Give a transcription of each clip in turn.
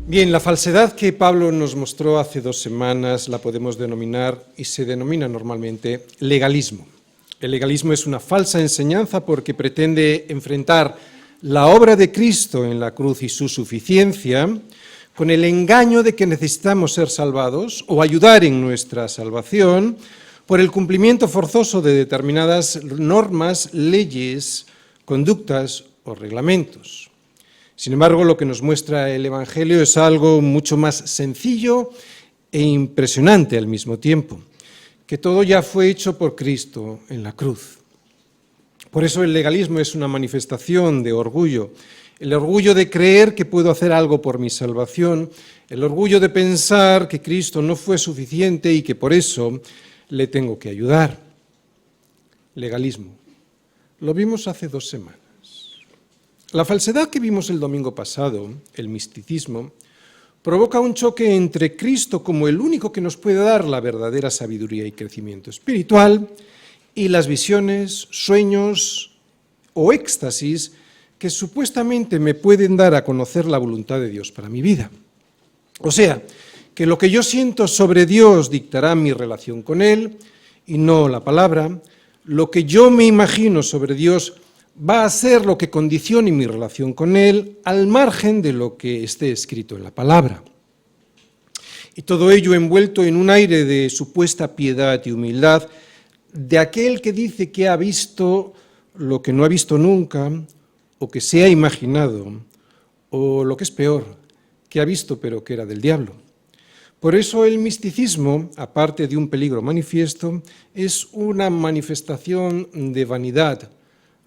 Bien, la falsedad que Pablo nos mostró hace 2 semanas la podemos denominar, y se denomina normalmente, legalismo. El legalismo es una falsa enseñanza porque pretende enfrentar la obra de Cristo en la cruz y su suficiencia con el engaño de que necesitamos ser salvados o ayudar en nuestra salvación por el cumplimiento forzoso de determinadas normas, leyes, conductas o reglamentos. Sin embargo, lo que nos muestra el Evangelio es algo mucho más sencillo e impresionante al mismo tiempo, que todo ya fue hecho por Cristo en la cruz. Por eso el legalismo es una manifestación de orgullo, el orgullo de creer que puedo hacer algo por mi salvación, el orgullo de pensar que Cristo no fue suficiente y que por eso le tengo que ayudar. Legalismo. Lo vimos hace 2 semanas. La falsedad que vimos el domingo pasado, el misticismo, provoca un choque entre Cristo como el único que nos puede dar la verdadera sabiduría y crecimiento espiritual y las visiones, sueños o éxtasis que supuestamente me pueden dar a conocer la voluntad de Dios para mi vida. O sea, que lo que yo siento sobre Dios dictará mi relación con Él y no la palabra. Lo que yo me imagino sobre Dios va a ser lo que condicione mi relación con Él al margen de lo que esté escrito en la palabra. Y todo ello envuelto en un aire de supuesta piedad y humildad de aquel que dice que ha visto lo que no ha visto nunca, o que se ha imaginado, o lo que es peor, que ha visto pero que era del diablo. Por eso el misticismo, aparte de un peligro manifiesto, es una manifestación de vanidad.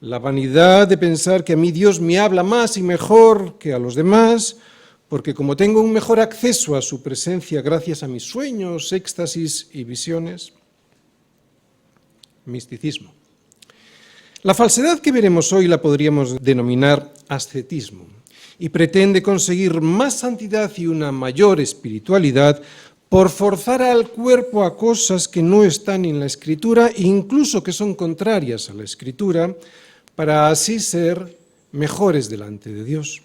La vanidad de pensar que a mí Dios me habla más y mejor que a los demás, porque como tengo un mejor acceso a su presencia gracias a mis sueños, éxtasis y visiones. Misticismo. La falsedad que veremos hoy la podríamos denominar ascetismo y pretende conseguir más santidad y una mayor espiritualidad por forzar al cuerpo a cosas que no están en la Escritura e incluso que son contrarias a la Escritura, para así ser mejores delante de Dios.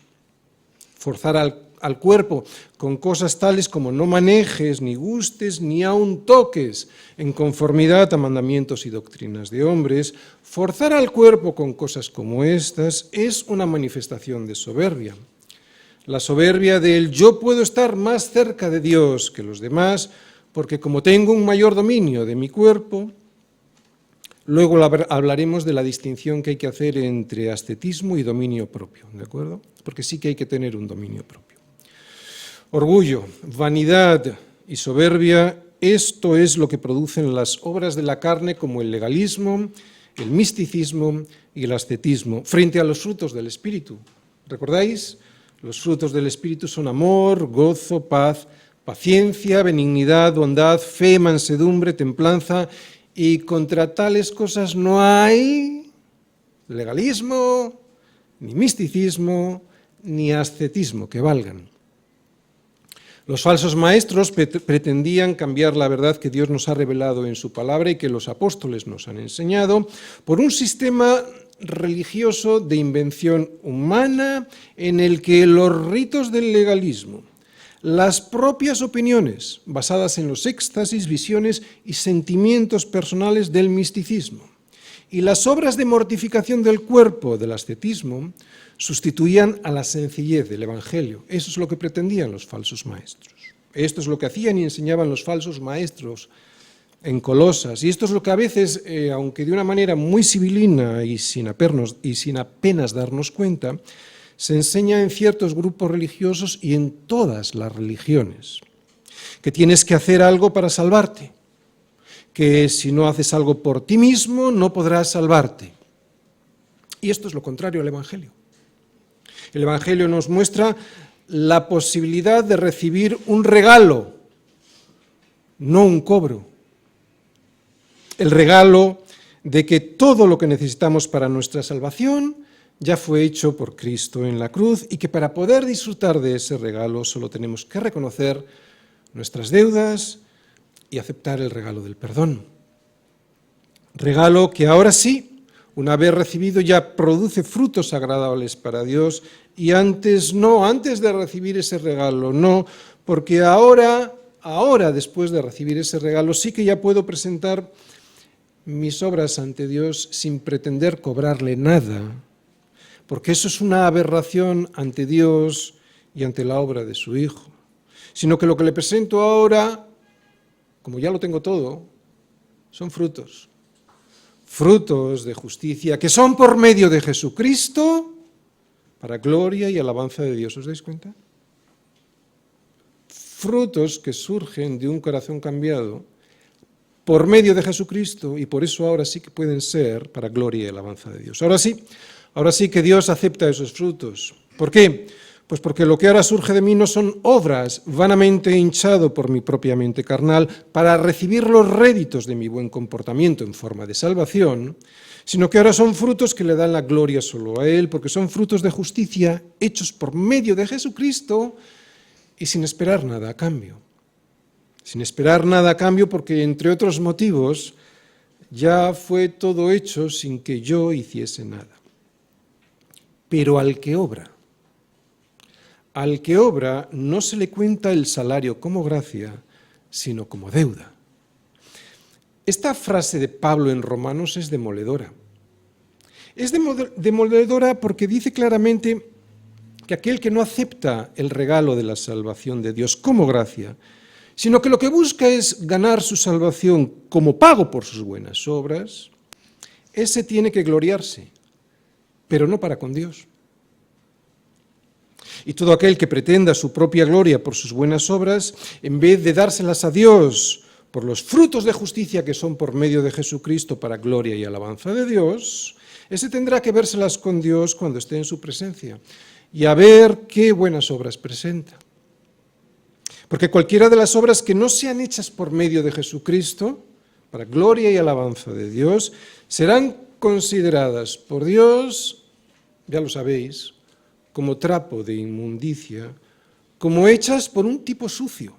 Forzar al cuerpo con cosas tales como no manejes, ni gustes, ni aun toques, en conformidad a mandamientos y doctrinas de hombres. Forzar al cuerpo con cosas como estas es una manifestación de soberbia. La soberbia del yo puedo estar más cerca de Dios que los demás, porque como tengo un mayor dominio de mi cuerpo. Luego hablaremos de la distinción que hay que hacer entre ascetismo y dominio propio, ¿de acuerdo? Porque sí que hay que tener un dominio propio. Orgullo, vanidad y soberbia, esto es lo que producen las obras de la carne como el legalismo, el misticismo y el ascetismo, frente a los frutos del Espíritu. ¿Recordáis? Los frutos del Espíritu son amor, gozo, paz, paciencia, benignidad, bondad, fe, mansedumbre, templanza, y contra tales cosas no hay legalismo, ni misticismo, ni ascetismo que valgan. Los falsos maestros pretendían cambiar la verdad que Dios nos ha revelado en su palabra y que los apóstoles nos han enseñado por un sistema religioso de invención humana en el que los ritos del legalismo, las propias opiniones basadas en los éxtasis, visiones y sentimientos personales del misticismo y las obras de mortificación del cuerpo del ascetismo sustituían a la sencillez del Evangelio. Eso es lo que pretendían los falsos maestros. Esto es lo que hacían y enseñaban los falsos maestros en Colosas. Y esto es lo que a veces, aunque de una manera muy sibilina y sin apenas darnos cuenta, se enseña en ciertos grupos religiosos y en todas las religiones, que tienes que hacer algo para salvarte, que si no haces algo por ti mismo no podrás salvarte. Y esto es lo contrario al Evangelio. El Evangelio nos muestra la posibilidad de recibir un regalo, no un cobro. El regalo de que todo lo que necesitamos para nuestra salvación ya fue hecho por Cristo en la cruz y que para poder disfrutar de ese regalo solo tenemos que reconocer nuestras deudas y aceptar el regalo del perdón. Regalo que ahora sí una vez recibido ya produce frutos agradables para Dios, y antes no, antes de recibir ese regalo no, porque ahora, después de recibir ese regalo, sí que ya puedo presentar mis obras ante Dios sin pretender cobrarle nada, porque eso es una aberración ante Dios y ante la obra de su Hijo, sino que lo que le presento ahora, como ya lo tengo todo, son frutos de justicia, que son por medio de Jesucristo, para gloria y alabanza de Dios. ¿Os dais cuenta? Frutos que surgen de un corazón cambiado por medio de Jesucristo, y por eso ahora sí que pueden ser para gloria y alabanza de Dios. Ahora sí que Dios acepta esos frutos. ¿Por qué? Pues porque lo que ahora surge de mí no son obras vanamente hinchado por mi propia mente carnal para recibir los réditos de mi buen comportamiento en forma de salvación, sino que ahora son frutos que le dan la gloria solo a Él, porque son frutos de justicia hechos por medio de Jesucristo y sin esperar nada a cambio. Sin esperar nada a cambio porque, entre otros motivos, ya fue todo hecho sin que yo hiciese nada. Pero al que obra no se le cuenta el salario como gracia, sino como deuda. Esta frase de Pablo en Romanos es demoledora. Es demoledora porque dice claramente que aquel que no acepta el regalo de la salvación de Dios como gracia, sino que lo que busca es ganar su salvación como pago por sus buenas obras, ese tiene que gloriarse, pero no para con Dios. Y todo aquel que pretenda su propia gloria por sus buenas obras, en vez de dárselas a Dios por los frutos de justicia que son por medio de Jesucristo para gloria y alabanza de Dios, ese tendrá que vérselas con Dios cuando esté en su presencia y a ver qué buenas obras presenta. Porque cualquiera de las obras que no sean hechas por medio de Jesucristo, para gloria y alabanza de Dios, serán consideradas por Dios, ya lo sabéis, como trapo de inmundicia, como hechas por un tipo sucio.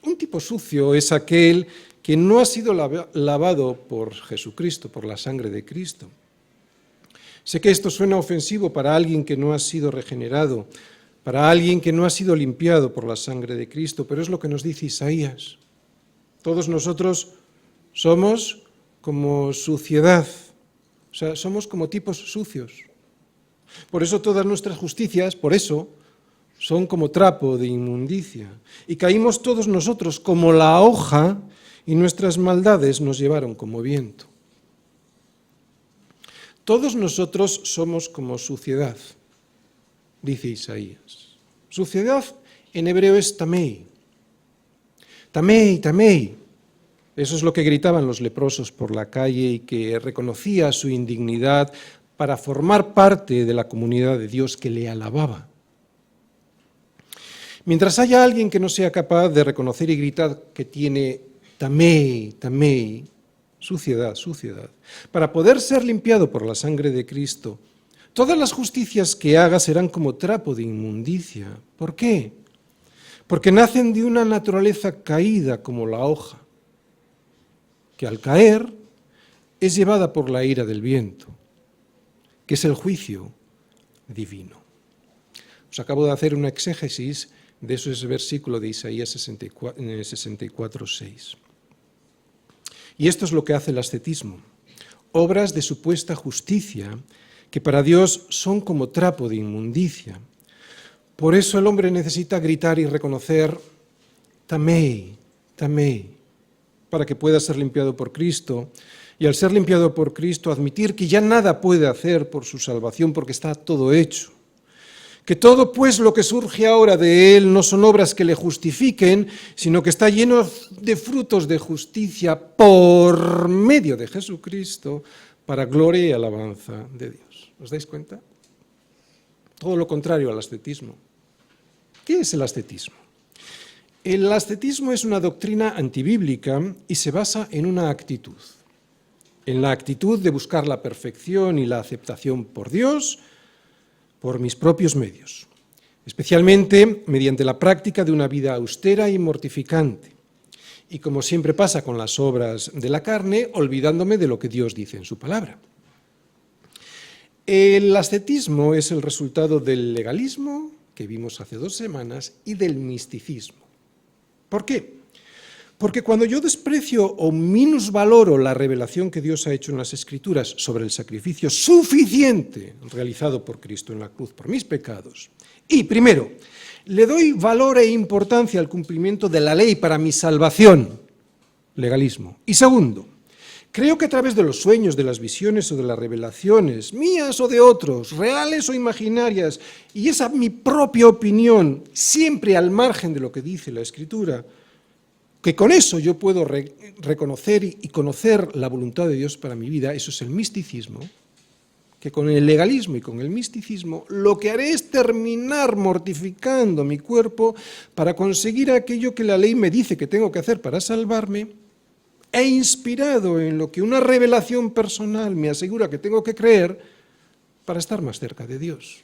Un tipo sucio es aquel que no ha sido lavado por Jesucristo, por la sangre de Cristo. Sé que esto suena ofensivo para alguien que no ha sido regenerado, para alguien que no ha sido limpiado por la sangre de Cristo, pero es lo que nos dice Isaías. Todos nosotros somos como suciedad, o sea, somos como tipos sucios. Por eso todas nuestras justicias, por eso, son como trapo de inmundicia. Y caímos todos nosotros como la hoja y nuestras maldades nos llevaron como viento. Todos nosotros somos como suciedad, dice Isaías. Suciedad en hebreo es tamei. Tamei, tamei. Eso es lo que gritaban los leprosos por la calle y que reconocía su indignidad para formar parte de la comunidad de Dios que le alababa. Mientras haya alguien que no sea capaz de reconocer y gritar que tiene tamei, tamei, suciedad, suciedad, para poder ser limpiado por la sangre de Cristo, todas las justicias que haga serán como trapo de inmundicia. ¿Por qué? Porque nacen de una naturaleza caída como la hoja, que al caer es llevada por la ira del viento, que es el juicio divino. Os acabo de hacer una exégesis de ese versículo de Isaías 64:6. Y esto es lo que hace el ascetismo, obras de supuesta justicia que para Dios son como trapo de inmundicia. Por eso el hombre necesita gritar y reconocer tamei, tamei, para que pueda ser limpiado por Cristo, y al ser limpiado por Cristo admitir que ya nada puede hacer por su salvación porque está todo hecho. Que todo pues lo que surge ahora de Él no son obras que le justifiquen, sino que está lleno de frutos de justicia por medio de Jesucristo para gloria y alabanza de Dios. ¿Os dais cuenta? Todo lo contrario al ascetismo. ¿Qué es el ascetismo? El ascetismo es una doctrina antibíblica y se basa en una actitud. En la actitud de buscar la perfección y la aceptación por Dios, por mis propios medios, especialmente mediante la práctica de una vida austera y mortificante. y, como siempre pasa con las obras de la carne, olvidándome de lo que Dios dice en su palabra. El ascetismo es el resultado del legalismo, que vimos hace 2 semanas, y del misticismo. ¿Por qué? Porque cuando yo desprecio o minusvaloro la revelación que Dios ha hecho en las Escrituras sobre el sacrificio suficiente realizado por Cristo en la cruz por mis pecados, y primero, le doy valor e importancia al cumplimiento de la ley para mi salvación, legalismo, y segundo, creo que a través de los sueños, de las visiones o de las revelaciones, mías o de otros, reales o imaginarias, y esa mi propia opinión, siempre al margen de lo que dice la Escritura, que con eso yo puedo reconocer y conocer la voluntad de Dios para mi vida, eso es el misticismo, que con el legalismo y con el misticismo lo que haré es terminar mortificando mi cuerpo para conseguir aquello que la ley me dice que tengo que hacer para salvarme, e inspirado en lo que una revelación personal me asegura que tengo que creer para estar más cerca de Dios.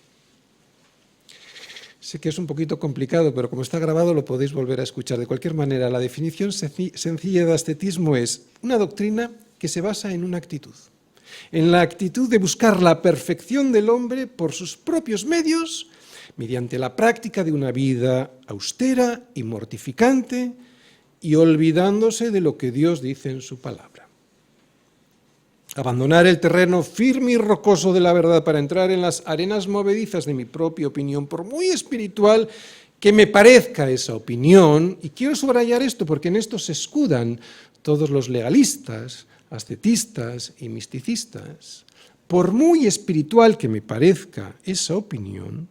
Sé que es un poquito complicado, pero como está grabado lo podéis volver a escuchar. De cualquier manera, la definición sencilla de ascetismo es una doctrina que se basa en una actitud. En la actitud de buscar la perfección del hombre por sus propios medios, mediante la práctica de una vida austera y mortificante, y olvidándose de lo que Dios dice en su palabra. Abandonar el terreno firme y rocoso de la verdad para entrar en las arenas movedizas de mi propia opinión, por muy espiritual que me parezca esa opinión, y quiero subrayar esto porque en esto se escudan todos los legalistas, ascetistas y misticistas, por muy espiritual que me parezca esa opinión,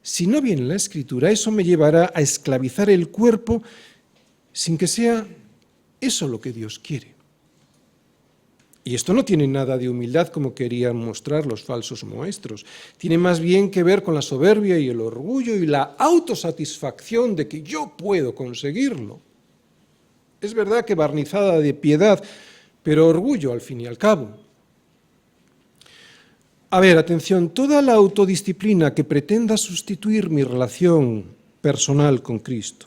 si no viene la Escritura, eso me llevará a esclavizar el cuerpo sin que sea eso lo que Dios quiere. Y esto no tiene nada de humildad como querían mostrar los falsos maestros. Tiene más bien que ver con la soberbia y el orgullo y la autosatisfacción de que yo puedo conseguirlo. Es verdad que barnizada de piedad, pero orgullo al fin y al cabo. A ver, atención, toda la autodisciplina que pretenda sustituir mi relación personal con Cristo,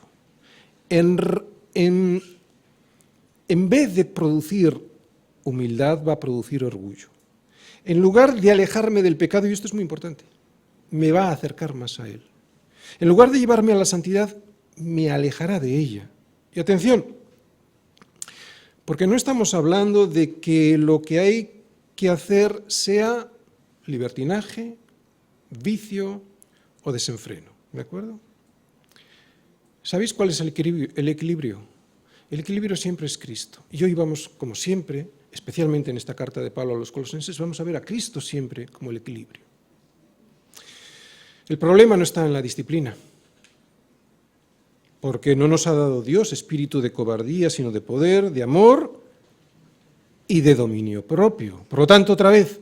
en vez de producir humildad, va a producir orgullo. En lugar de alejarme del pecado, y esto es muy importante, me va a acercar más a Él. En lugar de llevarme a la santidad, me alejará de ella. Y atención, porque no estamos hablando de que lo que hay que hacer sea libertinaje, vicio o desenfreno, ¿de acuerdo? ¿Sabéis cuál es el equilibrio? El equilibrio siempre es Cristo. Y hoy vamos, como siempre, especialmente en esta carta de Pablo a los Colosenses, vamos a ver a Cristo siempre como el equilibrio. El problema no está en la disciplina, porque no nos ha dado Dios espíritu de cobardía, sino de poder, de amor y de dominio propio. Por lo tanto, otra vez,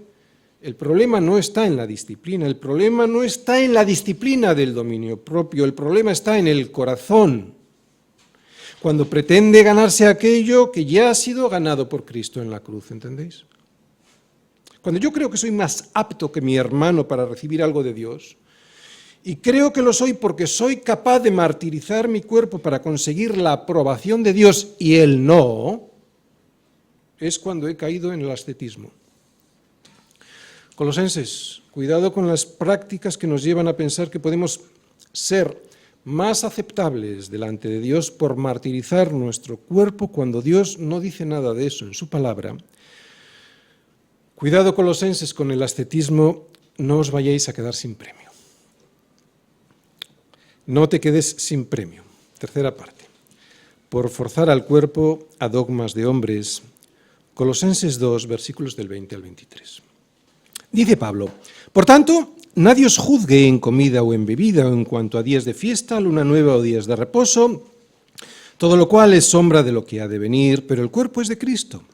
el problema no está en la disciplina, el problema no está en la disciplina del dominio propio, el problema está en el corazón, cuando pretende ganarse aquello que ya ha sido ganado por Cristo en la cruz, ¿entendéis? Cuando yo creo que soy más apto que mi hermano para recibir algo de Dios, y creo que lo soy porque soy capaz de martirizar mi cuerpo para conseguir la aprobación de Dios y Él no, es cuando he caído en el ascetismo. Colosenses, cuidado con las prácticas que nos llevan a pensar que podemos ser más aceptables delante de Dios por martirizar nuestro cuerpo cuando Dios no dice nada de eso en su palabra. Cuidado, Colosenses, con el ascetismo, no os vayáis a quedar sin premio. No te quedes sin premio. Tercera parte. Por forzar al cuerpo a dogmas de hombres. Colosenses 2, versículos del 20 al 23. Dice Pablo, por tanto, nadie os juzgue en comida o en bebida o en cuanto a días de fiesta, luna nueva o días de reposo, todo lo cual es sombra de lo que ha de venir, pero el cuerpo es de Cristo.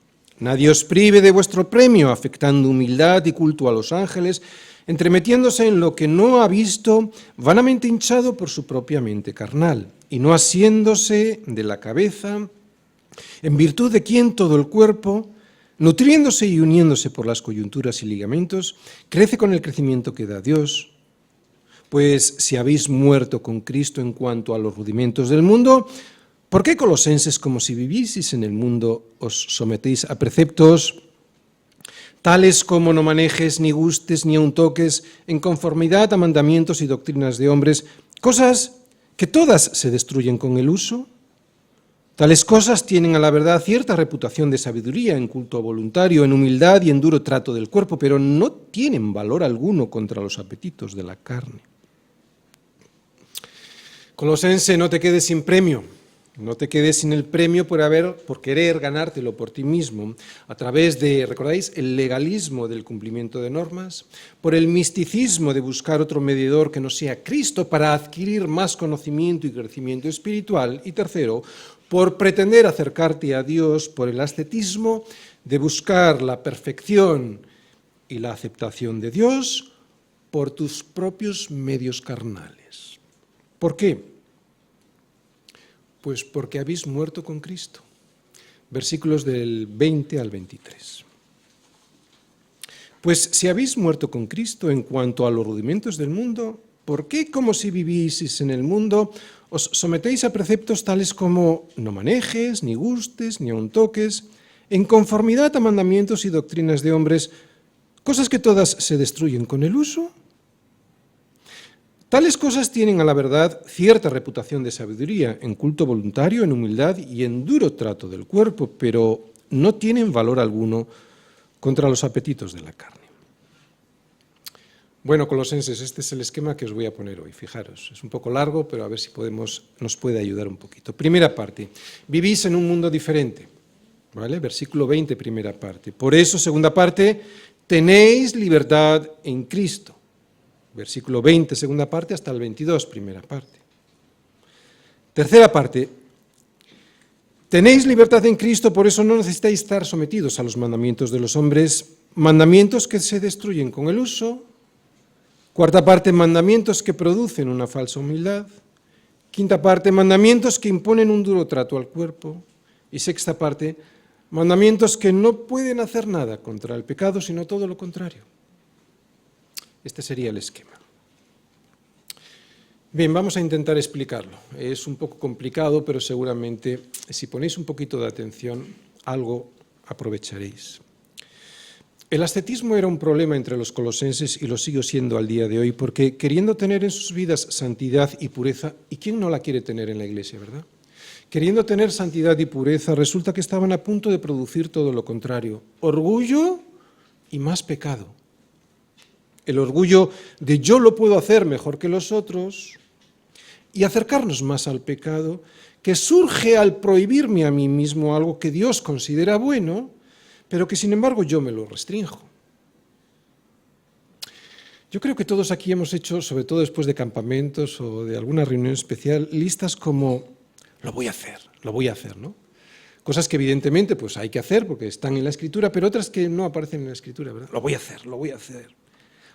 Nadie os prive de vuestro premio, afectando humildad y culto a los ángeles, entremetiéndose en lo que no ha visto, vanamente hinchado por su propia mente carnal, y no asiéndose de la cabeza, en virtud de quien todo el cuerpo, nutriéndose y uniéndose por las coyunturas y ligamentos, crece con el crecimiento que da Dios. Pues si habéis muerto con Cristo en cuanto a los rudimentos del mundo, ¿Por qué, Colosenses, como si vivieseis en el mundo, os sometéis a preceptos tales como no manejes, ni gustes, ni aun toques, en conformidad a mandamientos y doctrinas de hombres, cosas que todas se destruyen con el uso? Tales cosas tienen a la verdad cierta reputación de sabiduría, en culto voluntario, en humildad y en duro trato del cuerpo, pero no tienen valor alguno contra los apetitos de la carne. Colosense, no te quedes sin premio, no te quedes sin el premio por querer ganártelo por ti mismo, a través de, ¿recordáis?, el legalismo del cumplimiento de normas, por el misticismo de buscar otro mediador que no sea Cristo para adquirir más conocimiento y crecimiento espiritual, y tercero, por pretender acercarte a Dios por el ascetismo de buscar la perfección y la aceptación de Dios por tus propios medios carnales. ¿Por qué? Pues porque habéis muerto con Cristo. Versículos del 20 al 23. Pues si habéis muerto con Cristo en cuanto a los rudimentos del mundo, ¿por qué, como si vivieseis en el mundo, os sometéis a preceptos tales como no manejes, ni gustes, ni aun toques, en conformidad a mandamientos y doctrinas de hombres, cosas que todas se destruyen con el uso? Tales cosas tienen a la verdad cierta reputación de sabiduría, en culto voluntario, en humildad y en duro trato del cuerpo, pero no tienen valor alguno contra los apetitos de la carne. Bueno, Colosenses, este es el esquema que os voy a poner hoy, fijaros, es un poco largo, pero a ver si nos puede ayudar un poquito. Primera parte, vivís en un mundo diferente, ¿vale? Versículo 20, primera parte. Por eso, segunda parte, tenéis libertad en Cristo. Versículo 20, segunda parte, hasta el 22, primera parte. Tercera parte, tenéis libertad en Cristo, por eso no necesitáis estar sometidos a los mandamientos de los hombres, mandamientos que se destruyen con el uso. Cuarta parte, mandamientos que producen una falsa humildad. Quinta parte, mandamientos que imponen un duro trato al cuerpo. Y sexta parte, mandamientos que no pueden hacer nada contra el pecado, sino todo lo contrario. Este sería el esquema. Bien, vamos a intentar explicarlo. Es un poco complicado, pero seguramente si ponéis un poquito de atención, algo aprovecharéis. El ascetismo era un problema entre los colosenses y lo sigue siendo al día de hoy, porque queriendo tener en sus vidas santidad y pureza, ¿y quién no la quiere tener en la iglesia, verdad? Queriendo tener santidad y pureza, resulta que estaban a punto de producir todo lo contrario, orgullo y más pecado. El orgullo de yo lo puedo hacer mejor que los otros y acercarnos más al pecado, que surge al prohibirme a mí mismo algo que Dios considera bueno, pero que sin embargo yo me lo restrinjo. Yo creo que todos aquí hemos hecho, sobre todo después de campamentos o de alguna reunión especial, listas como lo voy a hacer, ¿no? Cosas que evidentemente pues hay que hacer porque están en la Escritura, pero otras que no aparecen en la Escritura, ¿verdad? Lo voy a hacer.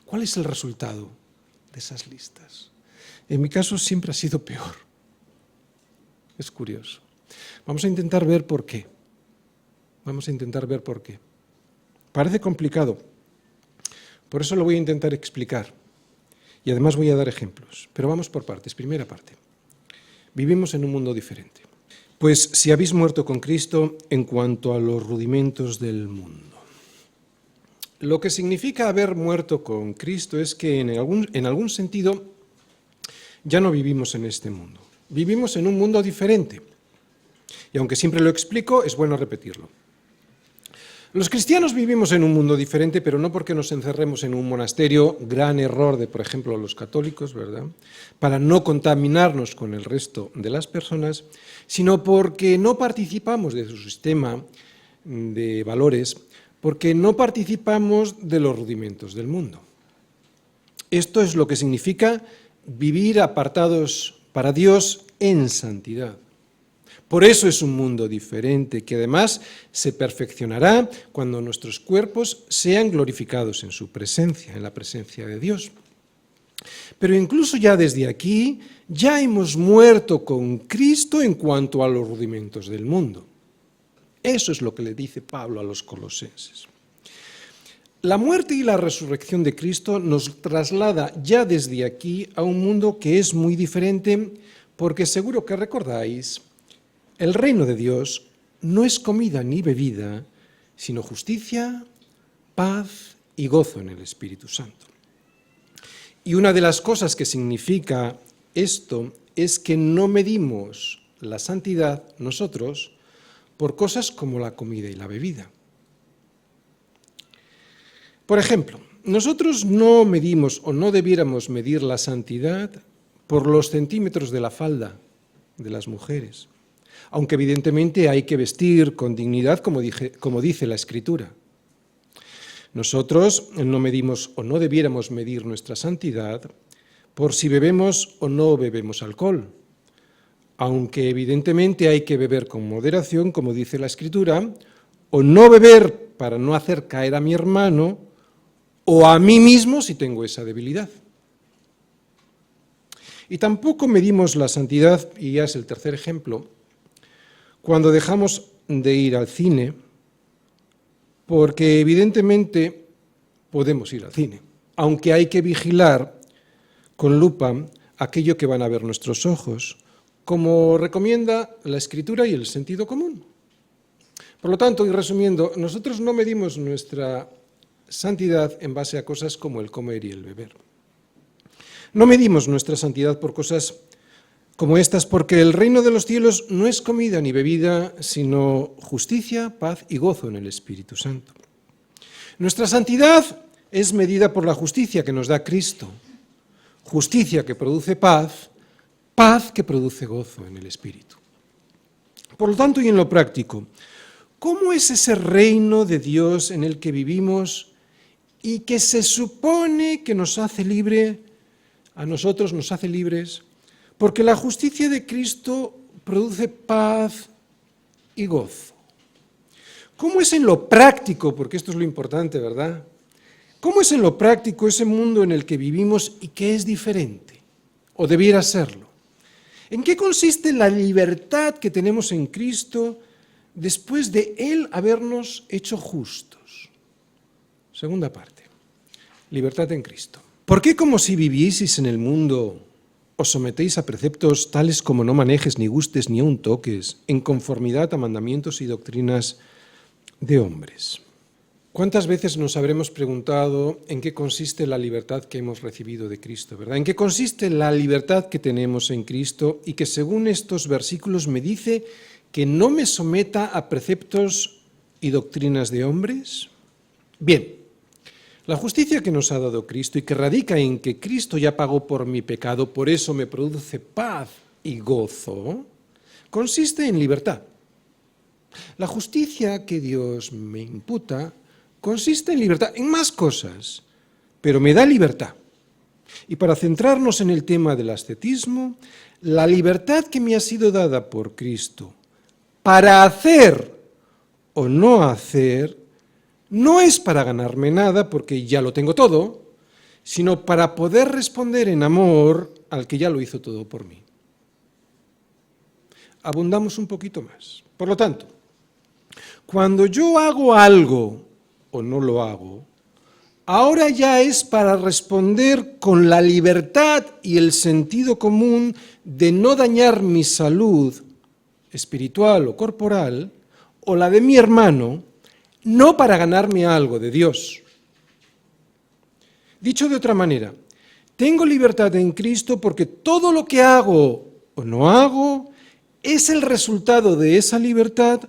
¿Cuál es el resultado de esas listas? En mi caso siempre ha sido peor. Es curioso. Vamos a intentar ver por qué. Parece complicado, por eso lo voy a intentar explicar. Y además voy a dar ejemplos. Pero vamos por partes. Primera parte. Vivimos en un mundo diferente. Pues si habéis muerto con Cristo en cuanto a los rudimentos del mundo. Lo que significa haber muerto con Cristo es que en algún sentido ya no vivimos en este mundo. Vivimos en un mundo diferente. Y aunque siempre lo explico, es bueno repetirlo. Los cristianos vivimos en un mundo diferente, pero no porque nos encerremos en un monasterio, gran error de, por ejemplo, los católicos, ¿verdad?, para no contaminarnos con el resto de las personas, sino porque no participamos de su sistema de valores, porque no participamos de los rudimentos del mundo. Esto es lo que significa vivir apartados para Dios en santidad. Por eso es un mundo diferente, que además se perfeccionará cuando nuestros cuerpos sean glorificados en su presencia, en la presencia de Dios. Pero incluso ya desde aquí, ya hemos muerto con Cristo en cuanto a los rudimentos del mundo. Eso es lo que le dice Pablo a los colosenses. La muerte y la resurrección de Cristo nos traslada ya desde aquí a un mundo que es muy diferente, porque seguro que recordáis El reino de Dios no es comida ni bebida, sino justicia, paz y gozo en el Espíritu Santo. Y una de las cosas que significa esto es que no medimos la santidad nosotros por cosas como la comida y la bebida. Por ejemplo, nosotros no medimos o no debiéramos medir la santidad por los centímetros de la falda de las mujeres, aunque evidentemente hay que vestir con dignidad, como dice la Escritura. Nosotros no medimos o no debiéramos medir nuestra santidad por si bebemos o no bebemos alcohol, aunque evidentemente hay que beber con moderación, como dice la Escritura, o no beber para no hacer caer a mi hermano o a mí mismo si tengo esa debilidad. Y tampoco medimos la santidad, y ya es el tercer ejemplo, cuando dejamos de ir al cine, porque evidentemente podemos ir al cine, aunque hay que vigilar con lupa aquello que van a ver nuestros ojos, como recomienda la Escritura y el sentido común. Por lo tanto, y resumiendo, nosotros no medimos nuestra santidad en base a cosas como el comer y el beber. No medimos nuestra santidad por cosas como estas, porque el reino de los cielos no es comida ni bebida, sino justicia, paz y gozo en el Espíritu Santo. Nuestra santidad es medida por la justicia que nos da Cristo, justicia que produce paz, paz que produce gozo en el Espíritu. Por lo tanto, y en lo práctico, ¿cómo es ese reino de Dios en el que vivimos y que se supone que nos hace libre, a nosotros nos hace libres? Porque la justicia de Cristo produce paz y gozo. ¿Cómo es en lo práctico? Porque esto es lo importante, ¿verdad? ¿Cómo es en lo práctico ese mundo en el que vivimos y que es diferente? ¿O debiera serlo? ¿En qué consiste la libertad que tenemos en Cristo después de Él habernos hecho justos? Segunda parte. Libertad en Cristo. ¿Por qué, como si vivieseis en el mundo, os sometéis a preceptos tales como no manejes, ni gustes, ni aun toques, en conformidad a mandamientos y doctrinas de hombres? ¿Cuántas veces nos habremos preguntado en qué consiste la libertad que hemos recibido de Cristo, ¿verdad? ¿En qué consiste la libertad que tenemos en Cristo y que según estos versículos me dice que no me someta a preceptos y doctrinas de hombres? Bien. La justicia que nos ha dado Cristo y que radica en que Cristo ya pagó por mi pecado, por eso me produce paz y gozo, consiste en libertad. La justicia que Dios me imputa consiste en libertad, en más cosas, pero me da libertad. Y para centrarnos en el tema del ascetismo, la libertad que me ha sido dada por Cristo para hacer o no hacer, no es para ganarme nada, porque ya lo tengo todo, sino para poder responder en amor al que ya lo hizo todo por mí. Abundamos un poquito más. Por lo tanto, cuando yo hago algo o no lo hago, ahora ya es para responder con la libertad y el sentido común de no dañar mi salud espiritual o corporal, o la de mi hermano, no para ganarme algo de Dios. Dicho de otra manera, tengo libertad en Cristo porque todo lo que hago o no hago es el resultado de esa libertad,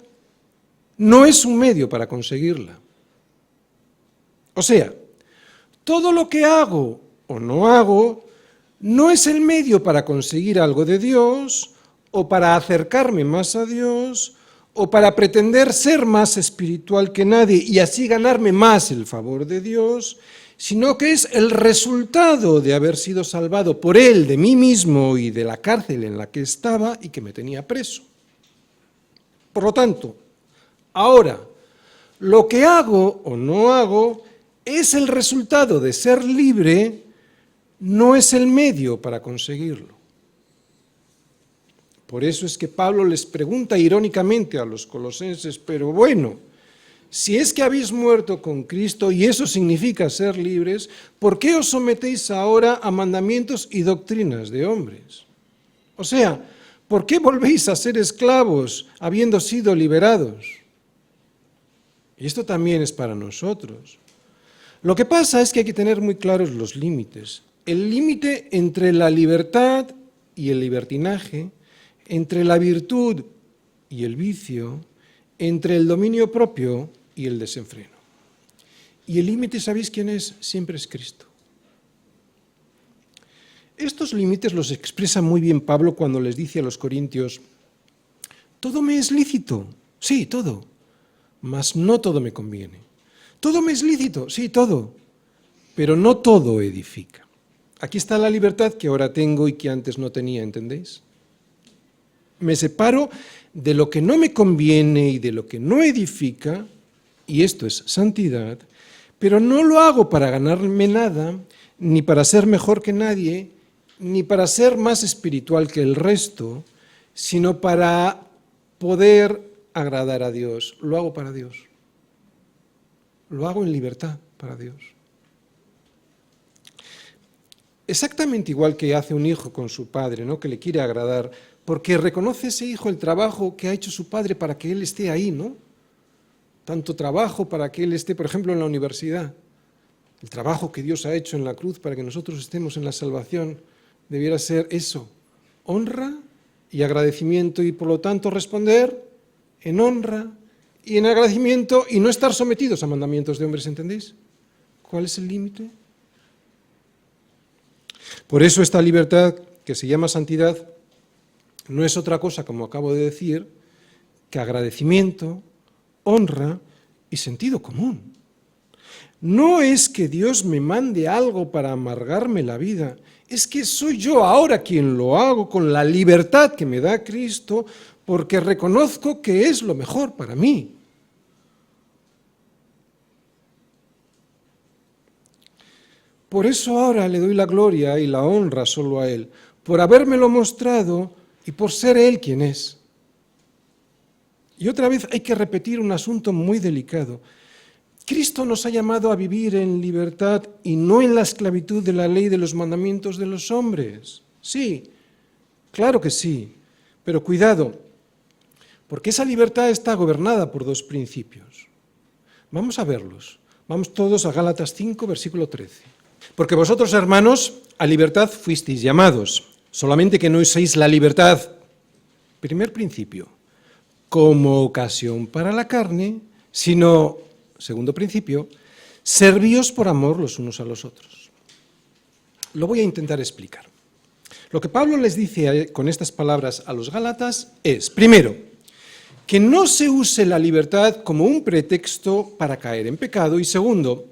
no es un medio para conseguirla. O sea, todo lo que hago o no hago no es el medio para conseguir algo de Dios o para acercarme más a Dios o para pretender ser más espiritual que nadie y así ganarme más el favor de Dios, sino que es el resultado de haber sido salvado por Él, de mí mismo y de la cárcel en la que estaba y que me tenía preso. Por lo tanto, ahora, lo que hago o no hago es el resultado de ser libre, no es el medio para conseguirlo. Por eso es que Pablo les pregunta irónicamente a los colosenses, pero bueno, si es que habéis muerto con Cristo y eso significa ser libres, ¿por qué os sometéis ahora a mandamientos y doctrinas de hombres? O sea, ¿Por qué volvéis a ser esclavos habiendo sido liberados? Y esto también es para nosotros. Lo que pasa es que hay que tener muy claros los límites. El límite entre la libertad y el libertinaje, entre la virtud y el vicio, entre el dominio propio y el desenfreno. Y el límite, ¿sabéis quién es? Siempre es Cristo. Estos límites los expresa muy bien Pablo cuando les dice a los corintios: todo me es lícito, sí, todo, mas no todo me conviene. Todo me es lícito, sí, todo, pero no todo edifica. Aquí está la libertad que ahora tengo y que antes no tenía, ¿entendéis? Me separo de lo que no me conviene y de lo que no edifica, y esto es santidad, pero no lo hago para ganarme nada, ni para ser mejor que nadie, ni para ser más espiritual que el resto, sino para poder agradar a Dios. Lo hago para Dios. Lo hago en libertad para Dios. Exactamente igual que hace un hijo con su padre, ¿no? Que le quiere agradar, porque reconoce ese hijo el trabajo que ha hecho su padre para que él esté ahí, ¿no? Tanto trabajo para que él esté, por ejemplo, en la universidad. El trabajo que Dios ha hecho en la cruz para que nosotros estemos en la salvación debiera ser eso, honra y agradecimiento, y por lo tanto responder en honra y en agradecimiento y no estar sometidos a mandamientos de hombres, ¿entendéis? ¿Cuál es el límite? Por eso esta libertad, que se llama santidad, no es otra cosa, como acabo de decir, que agradecimiento, honra y sentido común. No es que Dios me mande algo para amargarme la vida, es que soy yo ahora quien lo hago con la libertad que me da Cristo, porque reconozco que es lo mejor para mí. Por eso ahora le doy la gloria y la honra solo a Él, por habérmelo mostrado y por ser Él quien es. Y otra vez hay que repetir un asunto muy delicado. Cristo nos ha llamado a vivir en libertad y no en la esclavitud de la ley de los mandamientos de los hombres. Sí, claro que sí, pero cuidado, porque esa libertad está gobernada por dos principios. Vamos a verlos. Vamos todos a Gálatas 5, versículo 13. Porque vosotros, hermanos, a libertad fuisteis llamados, solamente que no uséis la libertad, primer principio, como ocasión para la carne, sino, segundo principio, servíos por amor los unos a los otros. Lo voy a intentar explicar. Lo que Pablo les dice con estas palabras a los Gálatas es, primero, que no se use la libertad como un pretexto para caer en pecado, y segundo,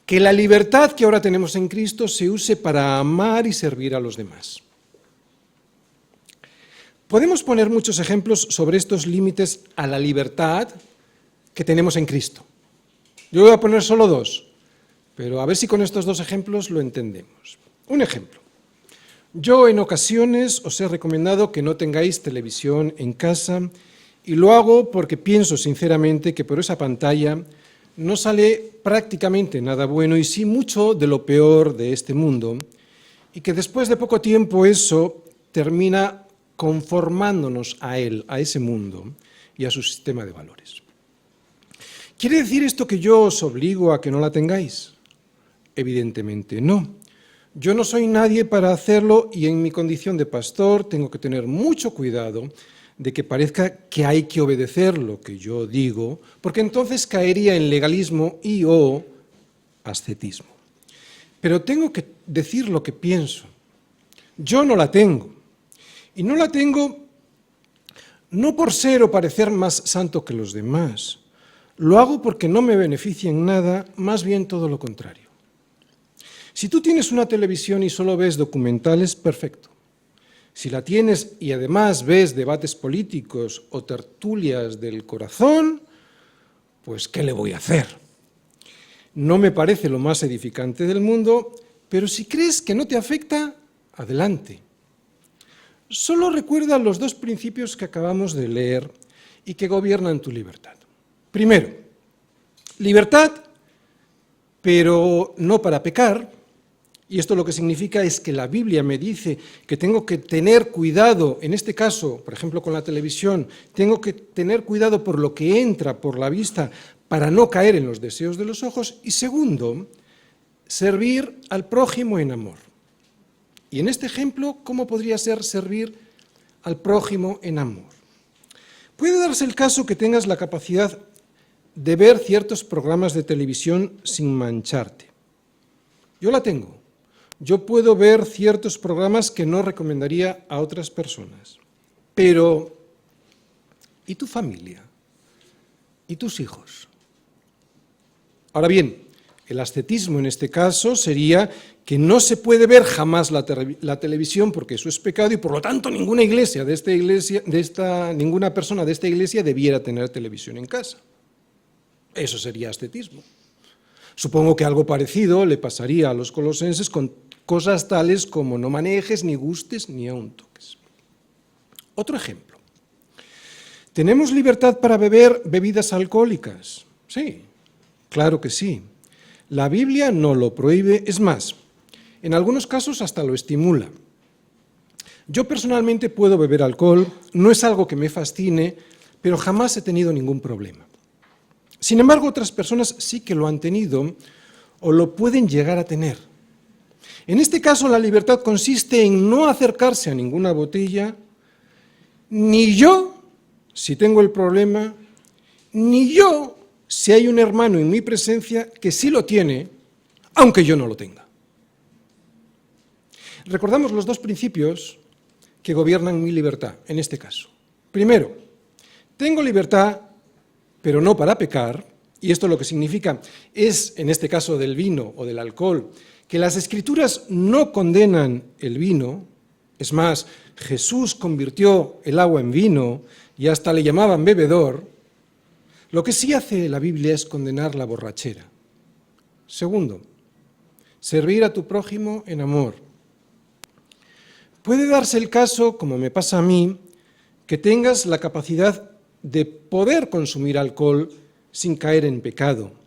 que la libertad que ahora tenemos en Cristo se use para amar y servir a los demás. Podemos poner muchos ejemplos sobre estos límites a la libertad que tenemos en Cristo. Yo voy a poner solo dos, pero a ver si con estos dos ejemplos lo entendemos. Un ejemplo. Yo en ocasiones os he recomendado que no tengáis televisión en casa, y lo hago porque pienso sinceramente que por esa pantalla no sale prácticamente nada bueno y sí mucho de lo peor de este mundo, y que después de poco tiempo eso termina conformándonos a él, a ese mundo y a su sistema de valores. ¿Quiere decir esto que yo os obligo a que no la tengáis? Evidentemente no. Yo no soy nadie para hacerlo y en mi condición de pastor tengo que tener mucho cuidado de que parezca que hay que obedecer lo que yo digo, porque entonces caería en legalismo y o ascetismo. Pero tengo que decir lo que pienso. Yo no la tengo. Y no la tengo no por ser o parecer más santo que los demás. Lo hago porque no me beneficia en nada, más bien todo lo contrario. Si tú tienes una televisión y solo ves documentales, perfecto. Si la tienes y además ves debates políticos o tertulias del corazón, pues ¿qué le voy a hacer? No me parece lo más edificante del mundo, pero si crees que no te afecta, adelante. Solo recuerda los dos principios que acabamos de leer y que gobiernan tu libertad. Primero, libertad, pero no para pecar, Y esto lo que significa es que la Biblia me dice que tengo que tener cuidado, en este caso, por ejemplo, con la televisión, tengo que tener cuidado por lo que entra por la vista para no caer en los deseos de los ojos. Y segundo, servir al prójimo en amor. Y en este ejemplo, ¿cómo podría ser servir al prójimo en amor? Puede darse el caso que tengas la capacidad de ver ciertos programas de televisión sin mancharte. Yo la tengo. Yo puedo ver ciertos programas que no recomendaría a otras personas. Pero, ¿y tu familia? ¿Y tus hijos? Ahora bien, el ascetismo en este caso sería que no se puede ver jamás la televisión porque eso es pecado y por lo tanto ninguna persona de esta iglesia debiera tener televisión en casa. Eso sería ascetismo. Supongo que algo parecido le pasaría a los colosenses con cosas tales como no manejes, ni gustes, ni aun toques. Otro ejemplo. ¿Tenemos libertad para beber bebidas alcohólicas? Sí, claro que sí. La Biblia no lo prohíbe, es más, en algunos casos hasta lo estimula. Yo personalmente puedo beber alcohol, no es algo que me fascine, pero jamás he tenido ningún problema. Sin embargo, otras personas sí que lo han tenido o lo pueden llegar a tener. En este caso, la libertad consiste en no acercarse a ninguna botella, ni yo, si tengo el problema, ni yo, si hay un hermano en mi presencia que sí lo tiene, aunque yo no lo tenga. Recordamos los dos principios que gobiernan mi libertad, en este caso. Primero, tengo libertad, pero no para pecar, y esto lo que significa es, en este caso del vino o del alcohol, que las Escrituras no condenan el vino, es más, Jesús convirtió el agua en vino y hasta le llamaban bebedor. Lo que sí hace la Biblia es condenar la borrachera. Segundo, servir a tu prójimo en amor. Puede darse el caso, como me pasa a mí, que tengas la capacidad de poder consumir alcohol sin caer en pecado.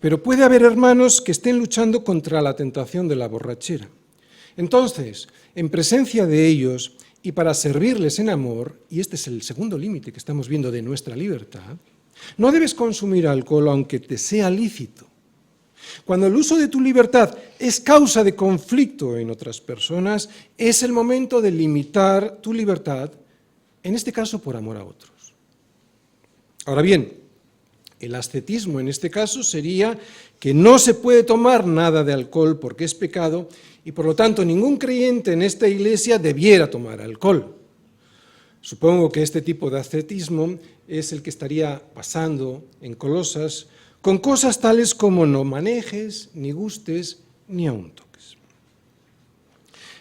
Pero puede haber hermanos que estén luchando contra la tentación de la borrachera. Entonces, en presencia de ellos y para servirles en amor, y este es el segundo límite que estamos viendo de nuestra libertad, no debes consumir alcohol aunque te sea lícito. Cuando el uso de tu libertad es causa de conflicto en otras personas, es el momento de limitar tu libertad, en este caso por amor a otros. Ahora bien, el ascetismo en este caso sería que no se puede tomar nada de alcohol porque es pecado y por lo tanto ningún creyente en esta iglesia debiera tomar alcohol. Supongo que este tipo de ascetismo es el que estaría pasando en Colosas con cosas tales como no manejes, ni gustes, ni aun toques.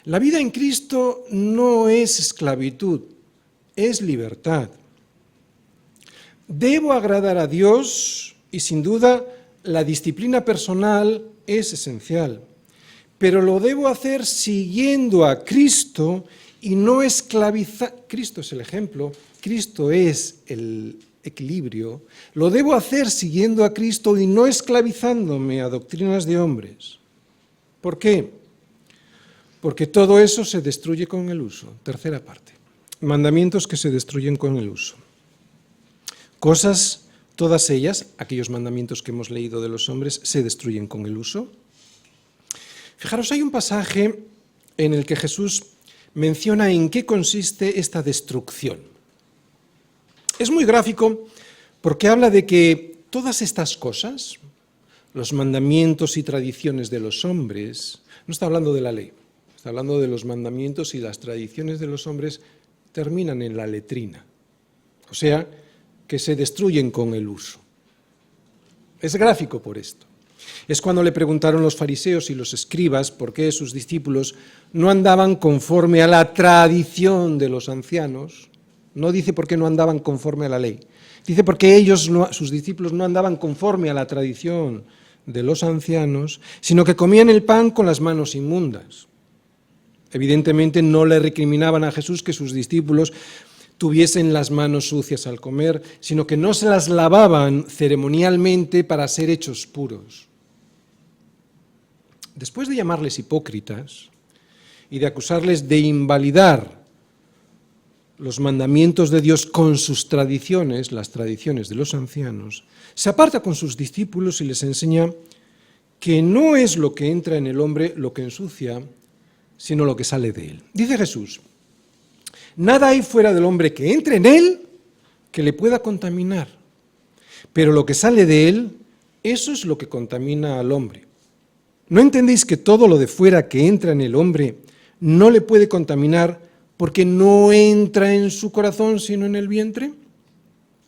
La vida en Cristo no es esclavitud, es libertad. Debo agradar a Dios y sin duda la disciplina personal es esencial, pero lo debo hacer siguiendo a Cristo y no esclavizar. Cristo es el ejemplo, Cristo es el equilibrio. Lo debo hacer siguiendo a Cristo y no esclavizándome a doctrinas de hombres. ¿Por qué? Porque todo eso se destruye con el uso. Tercera parte. Mandamientos que se destruyen con el uso. Cosas, todas ellas, aquellos mandamientos que hemos leído de los hombres, se destruyen con el uso. Fijaros, hay un pasaje en el que Jesús menciona en qué consiste esta destrucción. Es muy gráfico porque habla de que todas estas cosas, los mandamientos y tradiciones de los hombres, no está hablando de la ley, está hablando de los mandamientos y las tradiciones de los hombres terminan en la letrina, o sea, que se destruyen con el uso. Es gráfico por esto. Es cuando le preguntaron los fariseos y los escribas por qué sus discípulos no andaban conforme a la tradición de los ancianos. No dice por qué no andaban conforme a la ley. Dice porque sus discípulos no andaban conforme a la tradición de los ancianos, sino que comían el pan con las manos inmundas. Evidentemente no le recriminaban a Jesús que sus discípulos tuviesen las manos sucias al comer, sino que no se las lavaban ceremonialmente para ser hechos puros. después de llamarles hipócritas y de acusarles de invalidar los mandamientos de Dios con sus tradiciones, las tradiciones de los ancianos, se aparta con sus discípulos y les enseña que no es lo que entra en el hombre lo que ensucia, sino lo que sale de él. Dice Jesús: nada hay fuera del hombre que entre en él que le pueda contaminar, pero lo que sale de él, eso es lo que contamina al hombre. ¿No entendéis que todo lo de fuera que entra en el hombre no le puede contaminar porque no entra en su corazón sino en el vientre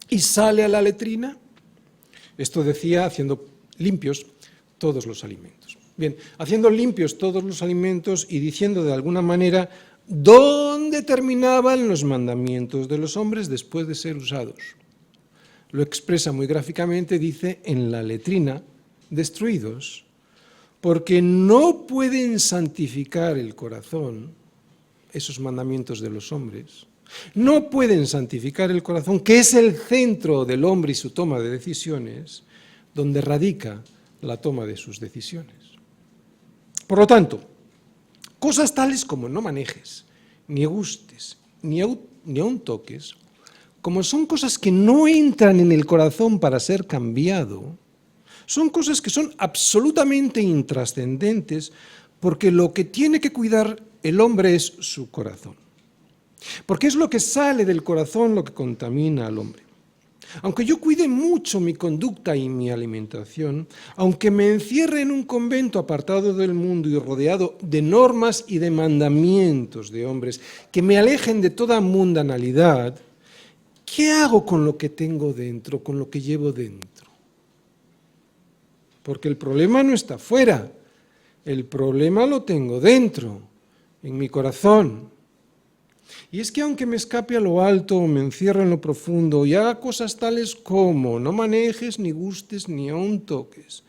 y sale a la letrina? Esto decía haciendo limpios todos los alimentos. Bien, haciendo limpios todos los alimentos y diciendo de alguna manera dónde terminaban los mandamientos de los hombres después de ser usados. Lo expresa muy gráficamente, dice, en la letrina, destruidos, porque no pueden santificar el corazón, esos mandamientos de los hombres, no pueden santificar el corazón, que es el centro del hombre y su toma de decisiones, donde radica la toma de sus decisiones. Por lo tanto, cosas tales como no manejes, ni gustes, ni aun toques, como son cosas que no entran en el corazón para ser cambiado, son cosas que son absolutamente intrascendentes, porque lo que tiene que cuidar el hombre es su corazón. Porque es lo que sale del corazón lo que contamina al hombre. Aunque yo cuide mucho mi conducta y mi alimentación, aunque me encierre en un convento apartado del mundo y rodeado de normas y de mandamientos de hombres que me alejen de toda mundanalidad, ¿qué hago con lo que tengo dentro, con lo que llevo dentro? Porque el problema no está fuera, el problema lo tengo dentro, en mi corazón. Y es que aunque me escape a lo alto, me encierre en lo profundo y haga cosas tales como no manejes, ni gustes, ni aun toques,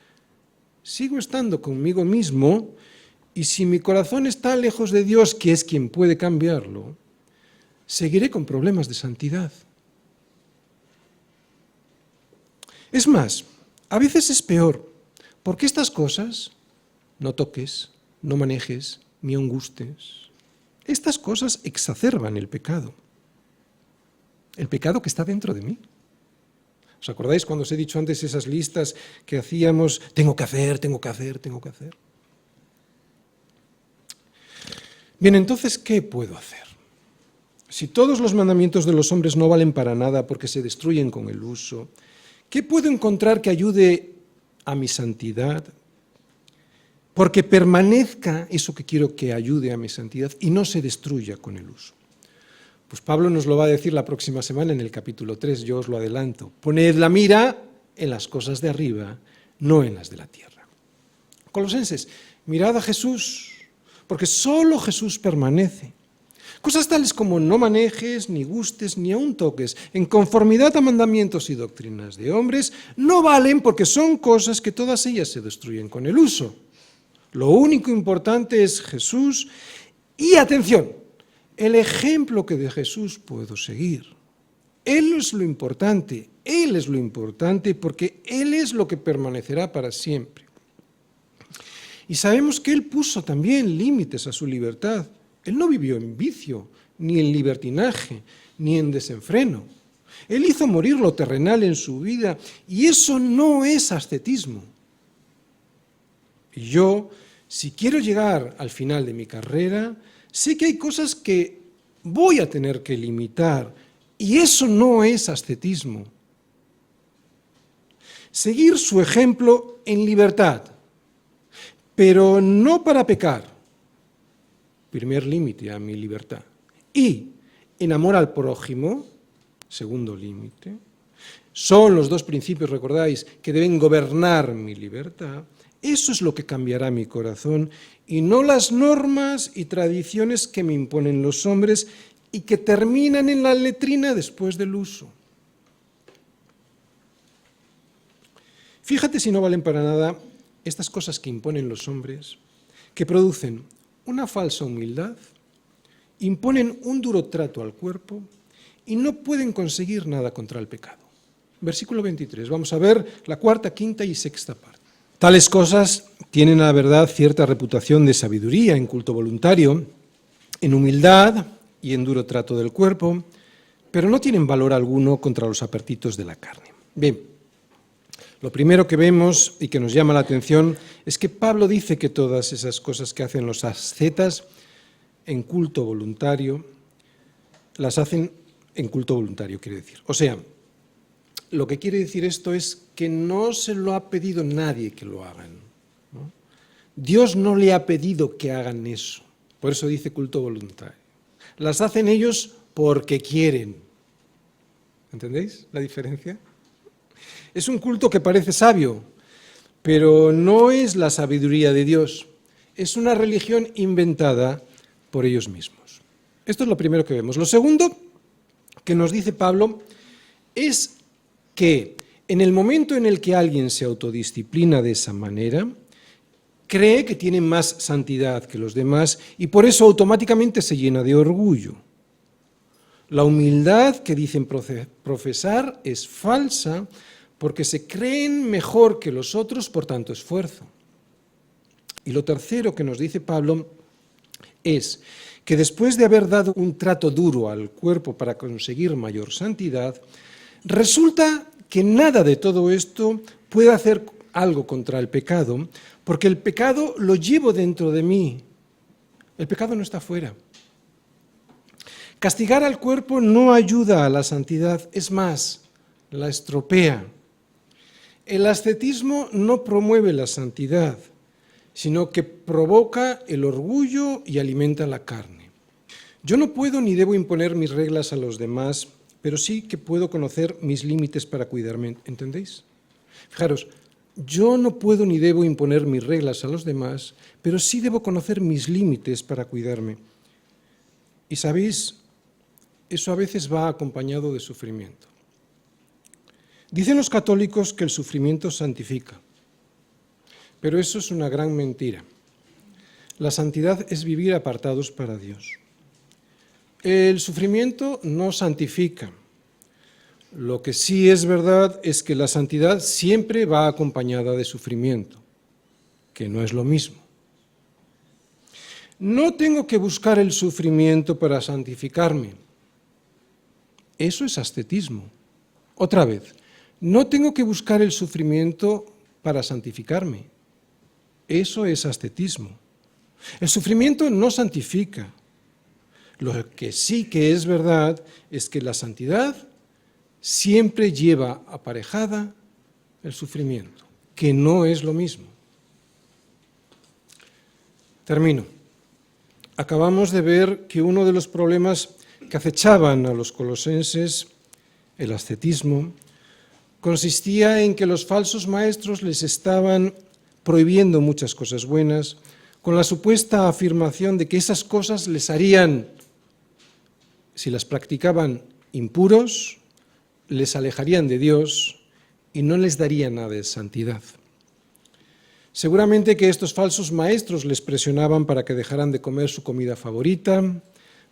sigo estando conmigo mismo, y si mi corazón está lejos de Dios, que es quien puede cambiarlo, seguiré con problemas de santidad. Es más, a veces es peor, porque estas cosas, no toques, no manejes, ni aun gustes, estas cosas exacerban el pecado que está dentro de mí. ¿Os acordáis cuando os he dicho antes esas listas que hacíamos? Tengo que hacer, tengo que hacer, tengo que hacer. Bien, entonces, ¿qué puedo hacer? Si todos los mandamientos de los hombres no valen para nada porque se destruyen con el uso, ¿qué puedo encontrar que ayude a mi santidad? Porque permanezca eso que quiero que ayude a mi santidad y no se destruya con el uso. Pues Pablo nos lo va a decir la próxima semana en el capítulo 3, yo os lo adelanto. Poned la mira en las cosas de arriba, no en las de la tierra. Colosenses, mirad a Jesús, porque solo Jesús permanece. Cosas tales como no manejes, ni gustes, ni aun toques, en conformidad a mandamientos y doctrinas de hombres, no valen porque son cosas que todas ellas se destruyen con el uso. Lo único importante es Jesús y, atención, el ejemplo que de Jesús puedo seguir. Él es lo importante porque Él es lo que permanecerá para siempre. Y sabemos que Él puso también límites a su libertad. Él no vivió en vicio, ni en libertinaje, ni en desenfreno. Él hizo morir lo terrenal en su vida y eso no es ascetismo. Y yo, si quiero llegar al final de mi carrera, sé que hay cosas que voy a tener que limitar y eso no es ascetismo. Seguir su ejemplo en libertad, pero no para pecar. Primer límite a mi libertad. Y en amor al prójimo, segundo límite. Son los dos principios, recordáis, que deben gobernar mi libertad. Eso es lo que cambiará mi corazón y no las normas y tradiciones que me imponen los hombres y que terminan en la letrina después del uso. Fíjate si no valen para nada estas cosas que imponen los hombres, que producen una falsa humildad, imponen un duro trato al cuerpo y no pueden conseguir nada contra el pecado. Versículo 23, vamos a ver la cuarta, quinta y sexta parte. Tales cosas tienen, a la verdad, cierta reputación de sabiduría en culto voluntario, en humildad y en duro trato del cuerpo, pero no tienen valor alguno contra los apetitos de la carne. Bien, lo primero que vemos y que nos llama la atención es que Pablo dice que todas esas cosas que hacen los ascetas en culto voluntario, las hacen en culto voluntario, quiere decir. O sea, lo que quiere decir esto es que no se lo ha pedido nadie que lo hagan, ¿no? Dios no le ha pedido que hagan eso, por eso dice culto voluntario. Las hacen ellos porque quieren. ¿Entendéis la diferencia? Es un culto que parece sabio, pero no es la sabiduría de Dios. Es una religión inventada por ellos mismos. Esto es lo primero que vemos. Lo segundo que nos dice Pablo es que en el momento en el que alguien se autodisciplina de esa manera, cree que tiene más santidad que los demás y por eso automáticamente se llena de orgullo. La humildad que dicen profesar es falsa porque se creen mejor que los otros por tanto esfuerzo. Y lo tercero que nos dice Pablo es que después de haber dado un trato duro al cuerpo para conseguir mayor santidad, resulta que nada de todo esto puede hacer algo contra el pecado, porque el pecado lo llevo dentro de mí. El pecado no está fuera. Castigar al cuerpo no ayuda a la santidad, es más, la estropea. El ascetismo no promueve la santidad, sino que provoca el orgullo y alimenta la carne. Yo no puedo ni debo imponer mis reglas a los demás, pero sí que puedo conocer mis límites para cuidarme, ¿entendéis? Fijaros, yo no puedo ni debo imponer mis reglas a los demás, pero sí debo conocer mis límites para cuidarme. Y sabéis, eso a veces va acompañado de sufrimiento. Dicen los católicos que el sufrimiento santifica, pero eso es una gran mentira. La santidad es vivir apartados para Dios. El sufrimiento no santifica. Lo que sí es verdad es que la santidad siempre va acompañada de sufrimiento, que no es lo mismo. No tengo que buscar el sufrimiento para santificarme. Eso es ascetismo. Otra vez, no tengo que buscar el sufrimiento para santificarme. Eso es ascetismo. El sufrimiento no santifica. Lo que sí que es verdad es que la santidad siempre lleva aparejada el sufrimiento, que no es lo mismo. Termino. Acabamos de ver que uno de los problemas que acechaban a los colosenses, el ascetismo, consistía en que los falsos maestros les estaban prohibiendo muchas cosas buenas, con la supuesta afirmación de que esas cosas les harían, si las practicaban, impuros, les alejarían de Dios y no les darían nada de santidad. Seguramente que estos falsos maestros les presionaban para que dejaran de comer su comida favorita,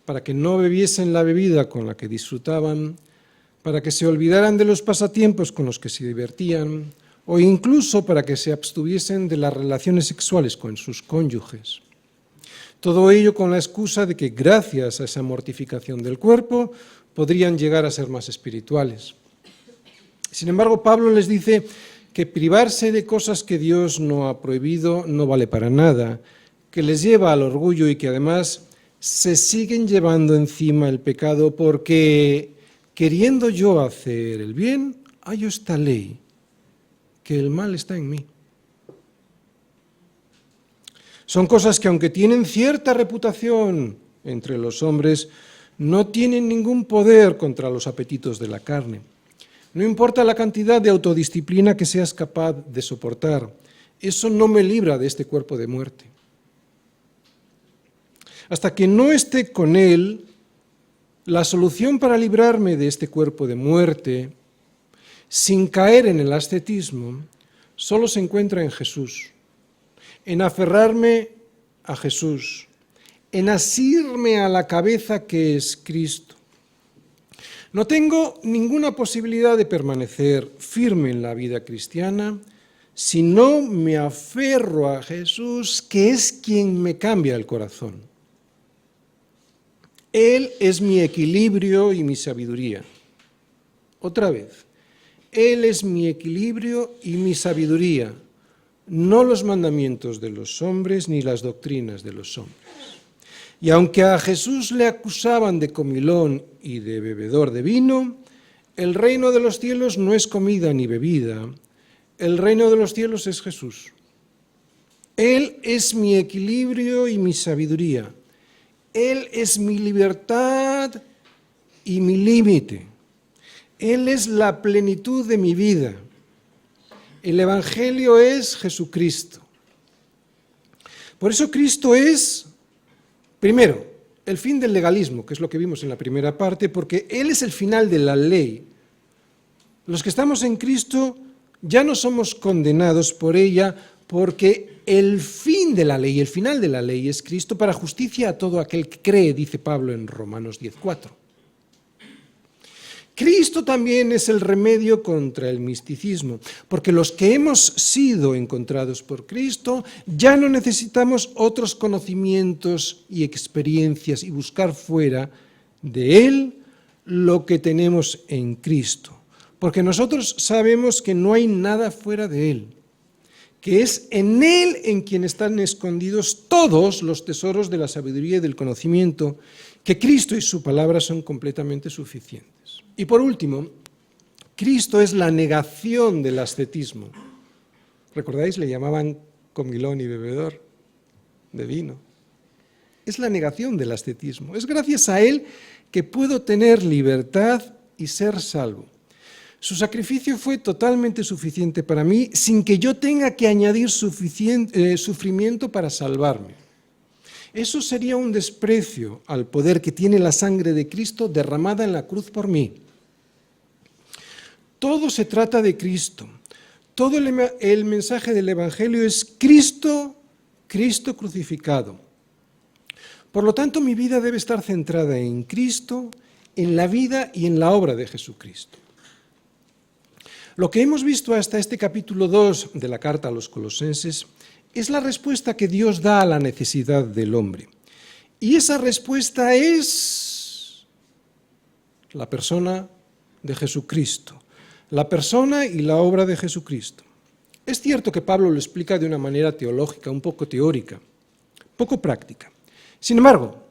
para que no bebiesen la bebida con la que disfrutaban, para que se olvidaran de los pasatiempos con los que se divertían, o incluso para que se abstuviesen de las relaciones sexuales con sus cónyuges. Todo ello con la excusa de que gracias a esa mortificación del cuerpo podrían llegar a ser más espirituales. Sin embargo, Pablo les dice que privarse de cosas que Dios no ha prohibido no vale para nada, que les lleva al orgullo y que además se siguen llevando encima el pecado porque, queriendo yo hacer el bien, hallo esta ley, que el mal está en mí. Son cosas que, aunque tienen cierta reputación entre los hombres, no tienen ningún poder contra los apetitos de la carne. No importa la cantidad de autodisciplina que seas capaz de soportar, eso no me libra de este cuerpo de muerte. Hasta que no esté con él, la solución para librarme de este cuerpo de muerte, sin caer en el ascetismo, solo se encuentra en Jesús, en aferrarme a Jesús, en asirme a la cabeza que es Cristo. No tengo ninguna posibilidad de permanecer firme en la vida cristiana si no me aferro a Jesús, que es quien me cambia el corazón. Él es mi equilibrio y mi sabiduría. Otra vez, Él es mi equilibrio y mi sabiduría, no los mandamientos de los hombres ni las doctrinas de los hombres. Y aunque a Jesús le acusaban de comilón y de bebedor de vino, el reino de los cielos no es comida ni bebida, el reino de los cielos es Jesús. Él es mi equilibrio y mi sabiduría. Él es mi libertad y mi límite. Él es la plenitud de mi vida. El Evangelio es Jesucristo. Por eso Cristo es, primero, el fin del legalismo, que es lo que vimos en la primera parte, porque Él es el final de la ley. Los que estamos en Cristo ya no somos condenados por ella, porque el fin de la ley, el final de la ley es Cristo para justicia a todo aquel que cree, dice Pablo en Romanos 10:4. Cristo también es el remedio contra el misticismo, porque los que hemos sido encontrados por Cristo ya no necesitamos otros conocimientos y experiencias y buscar fuera de Él lo que tenemos en Cristo, porque nosotros sabemos que no hay nada fuera de Él, que es en Él en quien están escondidos todos los tesoros de la sabiduría y del conocimiento, que Cristo y su palabra son completamente suficientes. Y por último, Cristo es la negación del ascetismo. ¿Recordáis? Le llamaban comilón y bebedor de vino. Es la negación del ascetismo. Es gracias a Él que puedo tener libertad y ser salvo. Su sacrificio fue totalmente suficiente para mí, sin que yo tenga que añadir sufrimiento para salvarme. Eso sería un desprecio al poder que tiene la sangre de Cristo derramada en la cruz por mí. Todo se trata de Cristo. Todo el mensaje del Evangelio es Cristo, Cristo crucificado. Por lo tanto, mi vida debe estar centrada en Cristo, en la vida y en la obra de Jesucristo. Lo que hemos visto hasta este capítulo 2 de la carta a los Colosenses es la respuesta que Dios da a la necesidad del hombre. Y esa respuesta es la persona de Jesucristo, la persona y la obra de Jesucristo. Es cierto que Pablo lo explica de una manera teológica, un poco teórica, poco práctica. Sin embargo,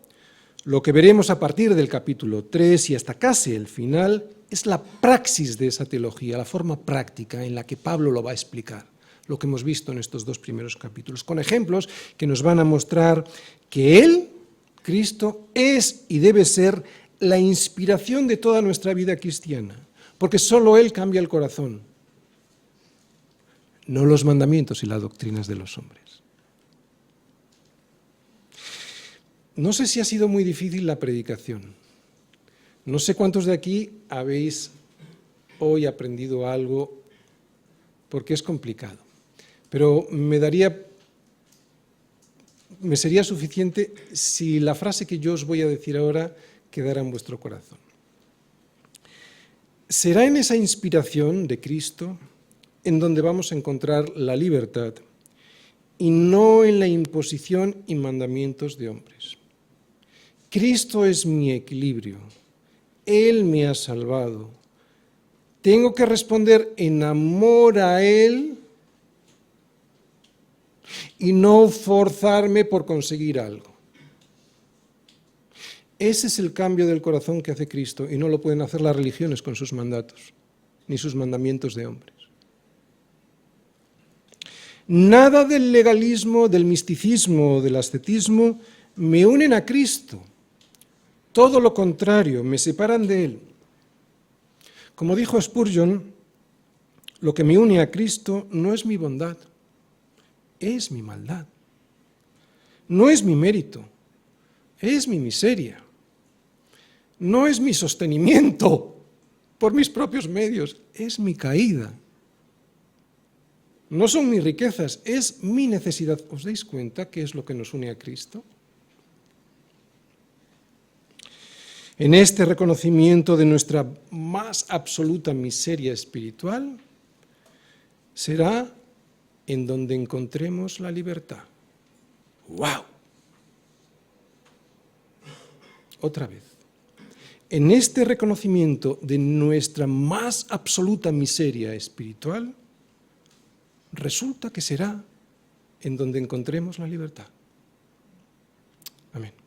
lo que veremos a partir del capítulo 3 y hasta casi el final es la praxis de esa teología, la forma práctica en la que Pablo lo va a explicar, lo que hemos visto en estos dos primeros capítulos, con ejemplos que nos van a mostrar que Él, Cristo, es y debe ser la inspiración de toda nuestra vida cristiana, porque solo Él cambia el corazón, no los mandamientos y las doctrinas de los hombres. No sé si ha sido muy difícil la predicación. No sé cuántos de aquí habéis hoy aprendido algo, porque es complicado. Pero me sería suficiente si la frase que yo os voy a decir ahora quedara en vuestro corazón. Será en esa inspiración de Cristo en donde vamos a encontrar la libertad y no en la imposición y mandamientos de hombres. Cristo es mi equilibrio. Él me ha salvado. Tengo que responder en amor a Él y no forzarme por conseguir algo. Ese es el cambio del corazón que hace Cristo y no lo pueden hacer las religiones con sus mandatos, ni sus mandamientos de hombres. Nada del legalismo, del misticismo o del ascetismo me unen a Cristo. Todo lo contrario, me separan de Él. Como dijo Spurgeon, lo que me une a Cristo no es mi bondad, es mi maldad. No es mi mérito, es mi miseria. No es mi sostenimiento por mis propios medios, es mi caída. No son mis riquezas, es mi necesidad. ¿Os dais cuenta qué es lo que nos une a Cristo? En este reconocimiento de nuestra más absoluta miseria espiritual, será en donde encontremos la libertad. ¡Wow! Otra vez. En este reconocimiento de nuestra más absoluta miseria espiritual, resulta que será en donde encontremos la libertad. Amén.